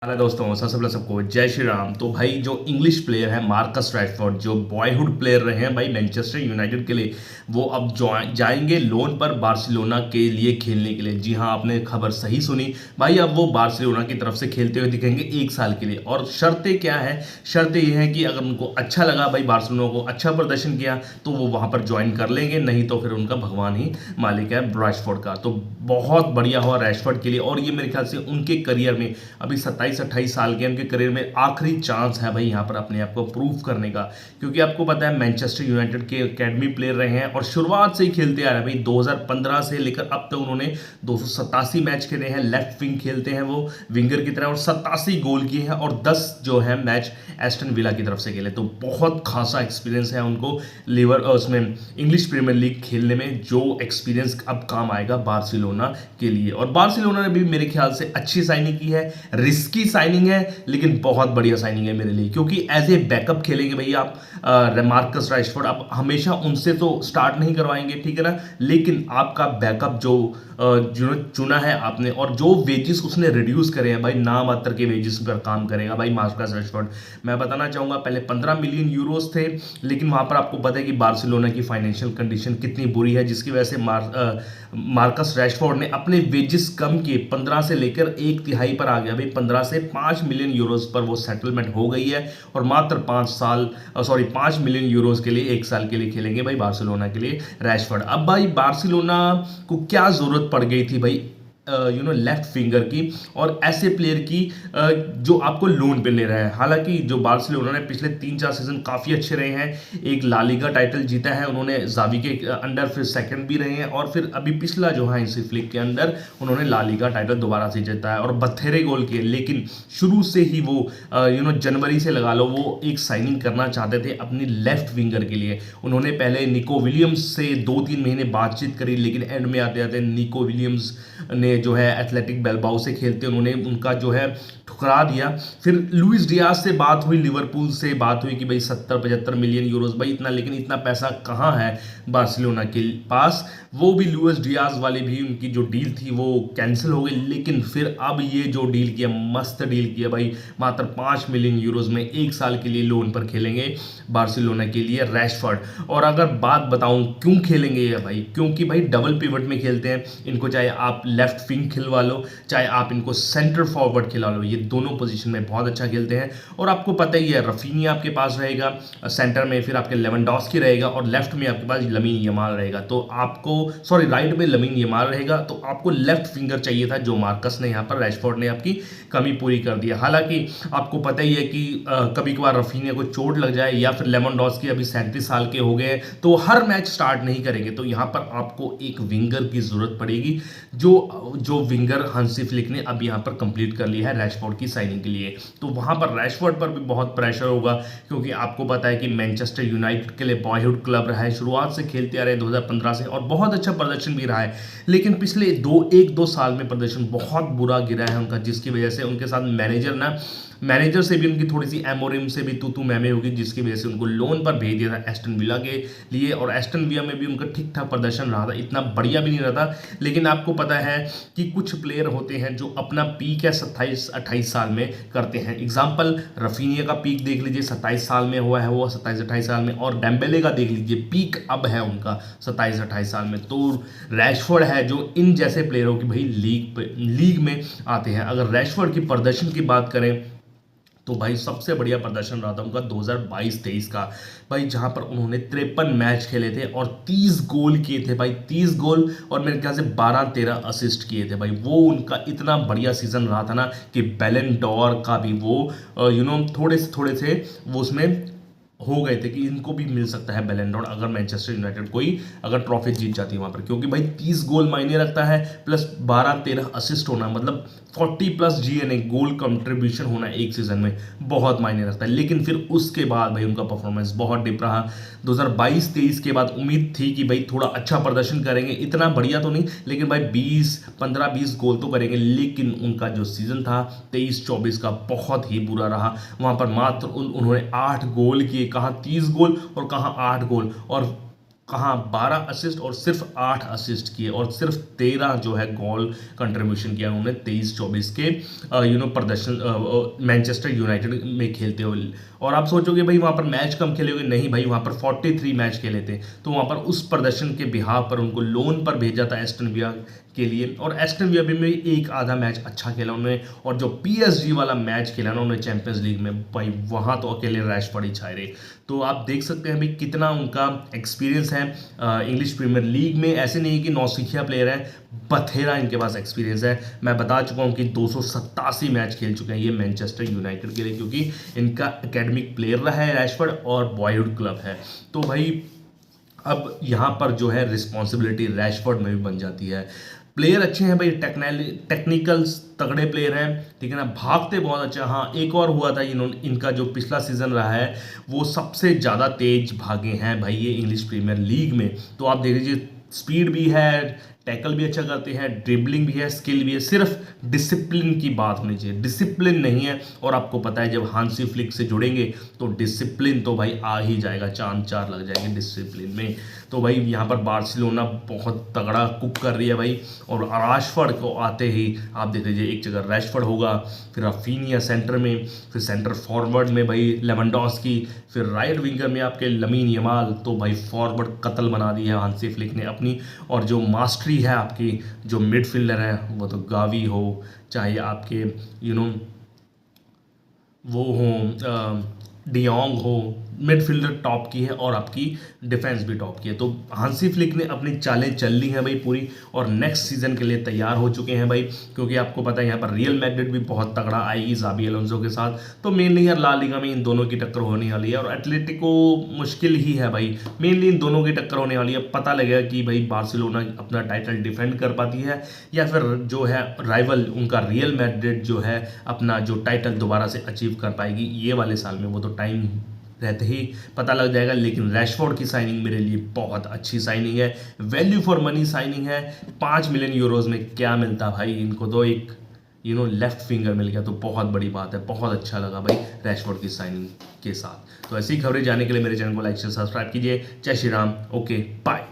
Hello दोस्तों, सबसे पहले सबको जय श्री राम। तो भाई जो इंग्लिश प्लेयर है मार्कस रैशफोर्ड, जो बॉयहुड प्लेयर रहे हैं भाई मैनचेस्टर यूनाइटेड के लिए, वो अब जाएंगे लोन पर बार्सिलोना के लिए खेलने के लिए। जी हाँ, आपने खबर सही सुनी भाई। अब वो बार्सिलोना की तरफ से खेलते हुए दिखेंगे 1 साल के लिए। और शर्तें क्या है? शर्तें ये है कि अगर उनको अच्छा लगा भाई, बार्सिलोना को अच्छा प्रदर्शन किया, तो वो वहां पर ज्वाइन कर लेंगे, नहीं तो फिर उनका भगवान ही मालिक है रैशफोर्ड का। तो बहुत बढ़िया हुआ रैशफोर्ड के लिए। और ये मेरे ख्याल से उनके करियर में अभी 27-28 साल के उनके करियर में आखिरी चांस है भाई यहाँ पर अपने आप को प्रूव करने का। क्योंकि आपको पता है मैनचेस्टर यूनाइटेड के एकेडमी प्लेयर रहे हैं और शुरुआत से ही खेलते आ रहे हैं भाई। 2015 से लेकर अब तक उन्होंने 287 मैच खेले हैं। लेफ्ट विंग खेलते हैं वो, विंगर की तरह, और 87 गोल किए हैं और 10 जो है मैच एस्टन विला की तरफ से खेले। तो बहुत खासा एक्सपीरियंस है उनको लिवर उसमें इंग्लिश प्रीमियर लीग खेलने में, जो एक्सपीरियंस अब काम आएगा बार्सिलोना के लिए। और बार्सिलोना ने भी मेरे ख्याल से अच्छी साइनिंग की है, रिस्की साइनिंग है, लेकिन बहुत बढ़िया साइनिंग है मेरे लिए। क्योंकि एज ए बैकअप खेलेंगे भैया आप मार्कस रैशफोर्ड। आप हमेशा उनसे तो स्टार्ट नहीं करवाएंगे, ठीक है ना, लेकिन आपका बैकअप जो चुना है आपने, और जो वेजेस उसने रिड्यूस करे हैं भाई, नाम मात्र के वेजेस पर काम करेगा भाई मार्कस रैशफोर्ड। मैं बताना चाहूंगा, पहले 15 मिलियन यूरोस थे, लेकिन वहां पर आपको पता है कि बार्सिलोना की फाइनेंशियल कंडीशन कितनी बुरी है, जिसकी वजह से मार्कस रैशफोर्ड ने अपने वेजेस कम किए, 15 से लेकर 1/3 पर आ गया भाई। 15 से 5 मिलियन यूरोस पर वो सेटलमेंट हो गई है, और मात्र 5 मिलियन यूरोस के लिए 1 साल के लिए खेलेंगे भाई बार्सिलोना के लिए रैशफोर्ड। अब भाई बार्सिलोना को क्या जरूरत पड़ गई थी भाई लेफ्ट फिंगर की, और ऐसे प्लेयर की जो आपको लोन पे ले रहा है। हालांकि जो बार्सिलोना ने पिछले 3-4 सीजन काफी अच्छे रहे हैं, एक लालिगा टाइटल जीता है उन्होंने जावी के अंडर, फिर सेकंड भी रहे हैं, और फिर अभी पिछला जो है इसी फ्लिक के अंदर उन्होंने लालिगा टाइटल दोबारा से जीता है और बत्थेरे गोल किए। लेकिन शुरू से ही वो जनवरी से लगा लो, वो एक साइनिंग करना चाहते थे अपनी लेफ्ट विंगर के लिए। उन्होंने पहले निको विलियम्स से 2-3 महीने बातचीत करी, लेकिन एंड में आते आते निको विलियम्स ने जो है एथलेटिक बेलबाओ से खेलते उन्होंने उनका जो है ठुकरा दिया। फिर लुइस डियाज से बात हुई, लिवरपूल से बात हुई कि भाई 70-75 मिलियन यूरोस भाई इतना, लेकिन इतना पैसा कहाँ है बार्सिलोना के पास। वो भी लुइस डियाज वाली भी उनकी जो डील थी वो कैंसिल हो गई। लेकिन फिर अब ये जो डील किया, मस्त डील किया भाई, मात्र 5 मिलियन यूरोस में 1 साल के लिए लोन पर खेलेंगे बार्सिलोना के लिए रैशफोर्ड। और अगर बात बताऊं क्यों खेलेंगे ये भाई, क्योंकि भाई डबल पिवट में खेलते हैं इनको, चाहे आप लेफ्ट विंग खिलवा लो, चाहे आप इनको सेंटर फॉरवर्ड खिला लो, ये दोनों पोजीशन में बहुत अच्छा खेलते हैं। और आपको पता ही है रफीनिया आपके पास रहेगा सेंटर में, फिर आपके लेवेंडोस्की रहेगा, और लेफ्ट में आपके पास लमीन यमाल रहेगा। तो आपको राइट में लमीन यमाल रहेगा, तो आपको लेफ्ट फिंगर चाहिए था, जो मार्कस ने यहाँ पर रैशफोर्ड ने आपकी कमी पूरी कर दिया। हालांकि आपको पता ही है कि कभी कभार रफीनिया को चोट लग जाए, या फिर लेवेंडोस्की अभी 37 साल के हो गए, तो हर मैच स्टार्ट नहीं करेंगे। तो यहाँ पर आपको एक विंगर की जरूरत पड़ेगी, जो विंगर हांसी फ्लिक ने अब यहाँ पर कंप्लीट कर लिया है रैशफोर्ड की साइनिंग के लिए। तो वहां पर रैशफोर्ड पर भी बहुत प्रेशर होगा, क्योंकि आपको पता है कि मैनचेस्टर यूनाइटेड के लिए बॉयहुड क्लब रहा है, शुरुआत से खेलते आ रहे हैं 2015 से, और बहुत अच्छा प्रदर्शन भी रहा है। लेकिन पिछले 1-2 साल में प्रदर्शन बहुत बुरा गिरा है उनका, जिसकी वजह से उनके साथ मैनेजर से भी उनकी थोड़ी सी एमोरिम से भी तू मैमे होगी, जिसकी वजह से उनको लोन पर भेज दिया था एस्टन विला के लिए। और एस्टन विला में भी उनका ठीक ठाक प्रदर्शन रहा था, इतना बढ़िया भी नहीं रहा था। लेकिन आपको पता है कि कुछ प्लेयर होते हैं जो अपना पीक है 27-28 साल में करते हैं। एग्जाम्पल रफीनिया का पीक देख लीजिए, 27 साल में हुआ है वो, 27-28 साल में। और डेम्बेले का देख लीजिए, पीक अब है उनका 27-28 साल में। तो रैशफोर्ड है जो इन जैसे प्लेयरों की भाई लीग में आते हैं। अगर रैशफोर्ड की प्रदर्शन की बात करें, तो भाई सबसे बढ़िया प्रदर्शन रहा था उनका 2022-23 का भाई, जहां पर उन्होंने 53 मैच खेले थे और 30 गोल किए थे भाई, 30 गोल, और मेरे ख्याल से 12-13 असिस्ट किए थे भाई। वो उनका इतना बढ़िया सीजन रहा था ना कि बैलन डॉर का भी वो थोड़े से वो उसमें हो गए थे कि इनको भी मिल सकता है बैलन डॉर, अगर मैनचेस्टर यूनाइटेड कोई अगर ट्रॉफी जीत जाती है वहां पर। क्योंकि भाई 30 गोल मायने रखता है, प्लस 12-13 असिस्ट होना, मतलब 40+ जीएनए गोल कंट्रीब्यूशन होना एक सीजन में, बहुत मायने रखता है। लेकिन फिर उसके बाद भाई उनका परफॉर्मेंस बहुत डिप रहा। 2022-23 के बाद उम्मीद थी कि भाई थोड़ा अच्छा प्रदर्शन करेंगे, इतना बढ़िया तो नहीं, लेकिन भाई 15-20 गोल तो करेंगे। लेकिन उनका जो सीजन था 23-24 का बहुत ही बुरा रहा। वहां पर मात्र उन्होंने 8 गोल किए, कहाँ 30 गोल और कहाँ 8 गोल, और कहाँ 12 असिस्ट और सिर्फ 8 असिस्ट किए और सिर्फ 13 जो है गोल कंट्रीब्यूशन किया उन्होंने 23-24 के प्रदर्शन मैनचेस्टर यूनाइटेड में खेलते हुए। और आप सोचोगे भाई वहाँ पर मैच कम खेले होंगे, नहीं भाई वहाँ पर 43 मैच खेले थे। तो वहाँ पर उस प्रदर्शन के बिहाव पर उनको लोन पर भेजा था एस्टन विला के लिए, और एस्टन विला भी में एक आधा मैच अच्छा खेला उन्होंने। और जो पीएसजी वाला मैच खेला ना उन्होंने चैंपियंस लीग में, भाई वहाँ तो अकेले रैशफोर्ड ही छाए रहे। तो आप देख सकते हैं भाई कितना उनका एक्सपीरियंस है इंग्लिश प्रीमियर लीग में। ऐसे नहीं कि नौसिखिया प्लेयर है, बथेरा इनके पास एक्सपीरियंस है। मैं बता चुका हूँ कि 287 मैच खेल चुके हैं ये मैनचेस्टर यूनाइटेड के लिए, क्योंकि इनका एकेडमिक प्लेयर रहा है रैशफोर्ड और बॉयहुड क्लब है। तो भाई अब यहाँ पर जो है रिस्पॉन्सिबिलिटी रैशफोर्ड में भी बन जाती है। प्लेयर अच्छे हैं भाई, टेक्निकल तगड़े प्लेयर हैं, ठीक है ना, भागते बहुत अच्छा। हाँ एक और हुआ था, इन्होंने इनका जो पिछला सीजन रहा है वो सबसे ज़्यादा तेज भागे हैं भाई ये इंग्लिश प्रीमियर लीग में। तो आप देख लीजिए स्पीड भी है, टैकल भी अच्छा करते हैं, ड्रिबलिंग भी है, स्किल भी है, सिर्फ डिसिप्लिन की बात होनी चाहिए। डिसिप्लिन नहीं है, और आपको पता है जब हांसी फ्लिक से जुड़ेंगे तो डिसिप्लिन तो भाई आ ही जाएगा, चांद चार लग जाएंगे डिसिप्लिन में। तो भाई यहाँ पर बार्सिलोना बहुत तगड़ा कुक कर रही है भाई। और रैशफोर्ड को आते ही आप देख लीजिए एक जगह रैशफोर्ड होगा, फिर राफिनिया सेंटर में, फिर सेंटर फॉरवर्ड में भाई लेवेंडोव्स्की, फिर राइट विंगर में आपके लमीन यमाल। तो भाई फॉरवर्ड कत्ल बना दी है हांसी फ्लिक ने अपनी। और जो मास्टरी है आपकी, जो मिडफील्डर है वो तो गावी हो, चाहे आपके वो हो डियोंग हो, मिडफील्डर टॉप की है और आपकी डिफेंस भी टॉप की है। तो हांसी फ्लिक ने अपनी चालें चल ली हैं भाई पूरी, और नेक्स्ट सीजन के लिए तैयार हो चुके हैं भाई। क्योंकि आपको पता है यहाँ पर रियल मैड्रिड भी बहुत तगड़ा आएगी ज़ाबी अलोंसो के साथ। तो मेनली यार ला लीगा में इन दोनों की टक्कर होने वाली है, और एटलेटिको मुश्किल ही है भाई, मेनली इन दोनों की टक्कर होने वाली है। पता लगेगा कि भाई बार्सिलोना अपना टाइटल डिफेंड कर पाती है, या फिर जो है राइवल उनका रियल मैड्रिड जो है अपना जो टाइटल दोबारा से अचीव कर पाएगी ये वाले साल में। वो तो टाइम रहते ही पता लग जाएगा। लेकिन रैशफोर्ड की साइनिंग मेरे लिए बहुत अच्छी साइनिंग है, वैल्यू फॉर मनी साइनिंग है। 5 मिलियन यूरोज में क्या मिलता भाई, इनको तो एक लेफ्ट फिंगर मिल गया, तो बहुत बड़ी बात है। बहुत अच्छा लगा भाई रैशफोर्ड की साइनिंग के साथ। तो ऐसी खबरें जानने के लिए मेरे चैनल को लाइक शेयर सब्सक्राइब कीजिए। जय श्री राम, ओके बाय।